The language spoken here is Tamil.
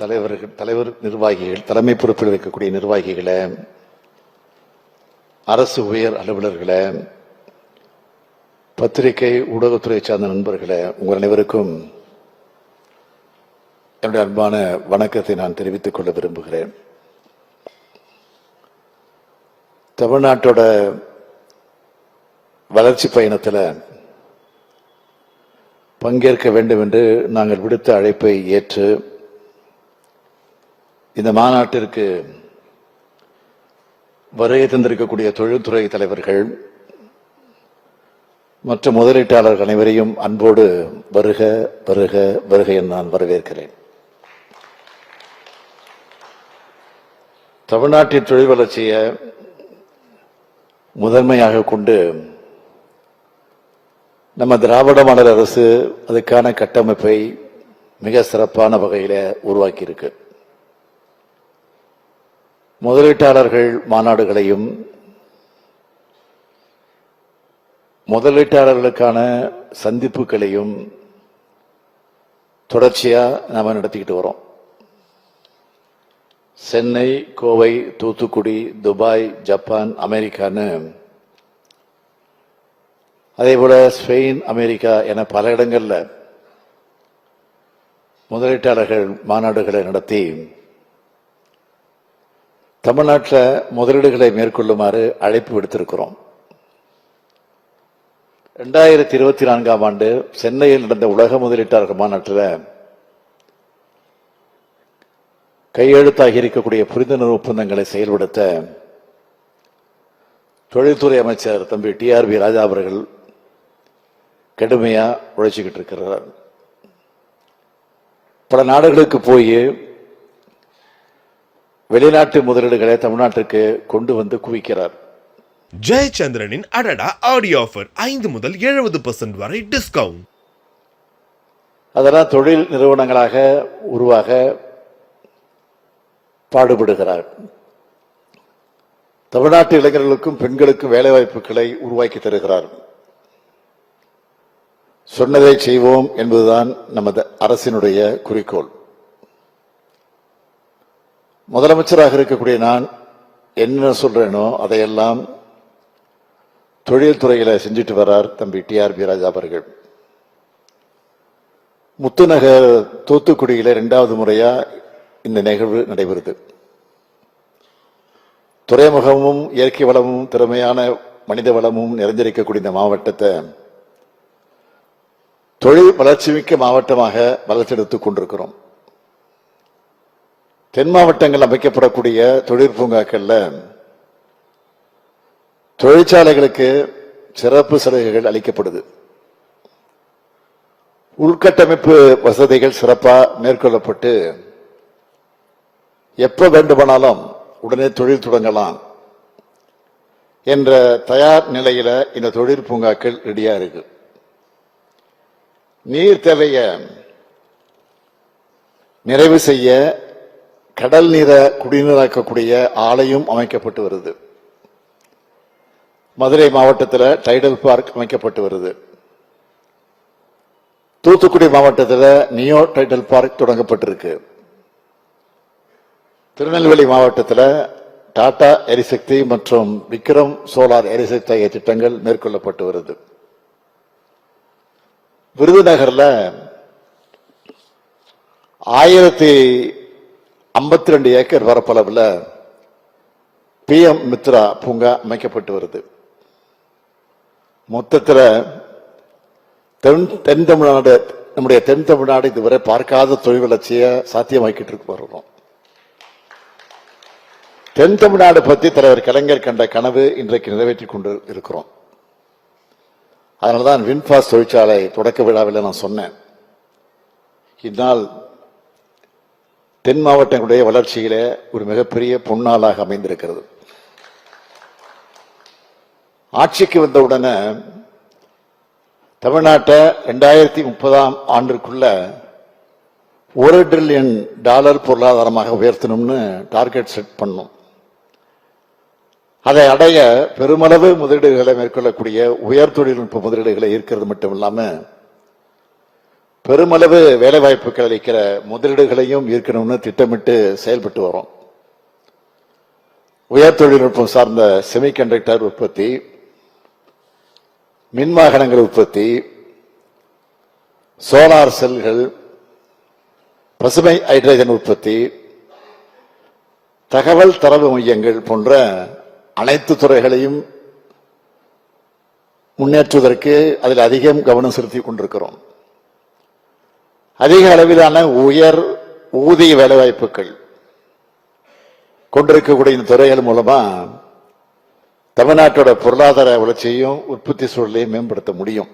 தலைவர் நிர்வாகிகள், தலைமை பொறுப்பில் இருக்கக்கூடிய நிர்வாகிகளை, அரசு உயர் அலுவலர்களை, பத்திரிகை ஊடகத்துறை சார்ந்த நண்பர்களை, உங்கள் அனைவருக்கும் என்னுடைய அன்பான வணக்கத்தை நான் தெரிவித்துக் கொள்ள விரும்புகிறேன். தமிழ்நாட்டோட வளர்ச்சி பயணத்தில் பங்கேற்க வேண்டும் என்று நாங்கள் விடுத்த அழைப்பை ஏற்று இந்த மாநாட்டிற்கு வருகை தந்திருக்கக்கூடிய தொழில்துறை தலைவர்கள் மற்ற முதலீட்டாளர்கள் அனைவரையும் அன்போடு வருக வருக வருக என நான் வரவேற்கிறேன். தமிழ்நாட்டின் தொழில் வளர்ச்சியை முதன்மையாக கொண்டு நம்ம திராவிட மாடல் அரசு அதுக்கான கட்டமைப்பை மிக சிறப்பான வகையில் உருவாக்கியிருக்கு. முதலீட்டாளர்கள் மாநாடுகளையும் முதலீட்டாளர்களுக்கான சந்திப்புகளையும் தொடர்ச்சியா நாம நடத்திக்கிட்டு வரோம். சென்னை, கோவை, தூத்துக்குடி, துபாய், ஜப்பான், அமெரிக்கான்னு, அதே போல ஸ்பெயின், அமெரிக்கா என பல இடங்கள்ல முதலீட்டாளர்கள் மாநாடுகளை நடத்தி தமிழ்நாட்டில் முதலீடுகளை மேற்கொள்ளுமாறு அழைப்பு விடுத்திருக்கிறோம். 2024ஆம் ஆண்டு சென்னையில் நடந்த உலக முதலீட்டாளர்கள் மாநாட்டில் கையெழுத்தாகி இருக்கக்கூடிய புரிந்துணர்வு ஒப்பந்தங்களை செயல்படுத்த தொழில்துறை அமைச்சர் தம்பி TRB ராஜா அவர்கள் கடுமையா உழைச்சிக்கிட்டு இருக்கிறார். பல நாடுகளுக்கு போய் வெளிநாட்டு முதலீடுகளை தமிழ்நாட்டுக்கு கொண்டு வந்து குவிக்கிறார். ஜெயச்சந்திரனின் அடடா ஆடியோ ஆஃபர் 5 முதல் 70% வரை டிஸ்கவுண்ட். அதெல்லாம் தொழில் நிறுவனங்களாக உருவாக பாடுபடுகிறார். தமிழ்நாட்டு இளைஞர்களுக்கும் பெண்களுக்கும் வேலைவாய்ப்புகளை உருவாக்கி தருகிறார். சொன்னதை செய்வோம் என்பதுதான் நமது அரசினுடைய குறிக்கோள். முதலமைச்சராக இருக்கக்கூடிய நான் என்ன சொல்றேனோ அதையெல்லாம் தொழில்துறையில செஞ்சுட்டு வர்றார் தம்பி TRB ராஜா அவர்கள். முத்துநகர் தூத்துக்குடியில 2வது முறையா இந்த நிகழ்வு நடைபெறுது. துறைமுகமும் இயற்கை வளமும் திறமையான மனித வளமும் நிறைந்திருக்கக்கூடிய இந்த மாவட்டத்தை தொழில் வளர்ச்சிமிக்க மாவட்டமாக வளர்ச்செடுத்துக் கொண்டிருக்கிறோம். தென் மாவட்டங்கள் அமைக்கப்படக்கூடிய தொழிற்பூங்காக்கள்ல தொழிற்சாலைகளுக்கு சிறப்பு சலுகைகள் அளிக்கப்படுது. உள்கட்டமைப்பு வசதிகள் சிறப்பா மேற்கொள்ளப்பட்டு எப்ப வேண்டுமானாலும் உடனே தொழில் தொடங்கலாம் என்ற தயார் நிலையில இந்த தொழிற்பூங்காக்கள் ரெடியா இருக்கு. நீர் தேவையை நிறைவு செய்ய கடல் நீரை குடிநீராக்கக்கூடிய ஆலையும் அமைக்கப்பட்டு வருது. மதுரை மாவட்டத்தில் டைடல் பார்க் அமைக்கப்பட்டு வருது. தூத்துக்குடி மாவட்டத்தில் நியோ டைடல் பார்க் தொடங்கப்பட்டிருக்கு. திருநெல்வேலி மாவட்டத்தில் டாடா எரிசக்தி மற்றும் விக்ரம் சோலார் எரிசக்தி ஆகிய திட்டங்கள் மேற்கொள்ளப்பட்டு வருது. விருதுநகர்ல 1052 ஏக்கர் பரப்பளவில் PM மித்ரா பூங்கா அமைக்கப்பட்டு வருது. மொத்தத்தில் தென் தமிழ்நாடு, நம்முடைய தென் தமிழ்நாடு இதுவரை பார்க்காத தொழில் வளர்ச்சியை சாத்தியமாக்கிட்டு வருகிறோம். தென் தமிழ்நாடு பற்றி தலைவர் கலைஞர் கண்ட கனவு இன்றைக்கு நிறைவேற்றிக் கொண்டு இருக்கிறோம். அதனால்தான் வின்பாஸ் தொழிற்சாலை தொடக்க விழாவில் நான் சொன்னேன், இந்நாள் தென் மாவட்டங்களுடைய வளர்ச்சியில ஒரு மிகப்பெரிய பொன்னாளாக அமைந்திருக்கிறது. ஆட்சிக்கு வந்தவுடனே தமிழ்நாட்டை 2030ஆம் ஆண்டிற்குள்ள $1 டிரில்லியன் பொருளாதாரமாக உயர்த்தணும்னு டார்கெட் செட் பண்ணோம். அதை அடைய பெருமளவு முதலீடுகளை மேற்கொள்ளக்கூடிய உயர் தொழில்நுட்ப முதலீடுகளை ஈர்க்கிறது மட்டும் இல்லாம பெருமளவு வேலைவாய்ப்புகள் அளிக்கிற முதலீடுகளையும் ஈர்க்கணும்னு திட்டமிட்டு செயல்பட்டு வரோம். உயர் தொழில்நுட்பம் சார்ந்த செமிகண்டக்டர் உற்பத்தி, மின்வாகனங்கள் உற்பத்தி, சோலார் செல்கள், பசுமை ஹைட்ரஜன் உற்பத்தி, தகவல் தரவு மையங்கள் போன்ற அனைத்து துறைகளையும் முன்னேற்றுவதற்கு அதில் அதிகம் கவனம் செலுத்திக் கொண்டிருக்கிறோம். அதிக அளவிலான உயர் ஊதிய வேலைவாய்ப்புகள் கொண்டிருக்கக்கூடிய இந்த துறைகள் மூலமா தமிழ்நாட்டோட பொருளாதார வளர்ச்சியையும் உற்பத்தி சூழலையும் மேம்படுத்த முடியும்.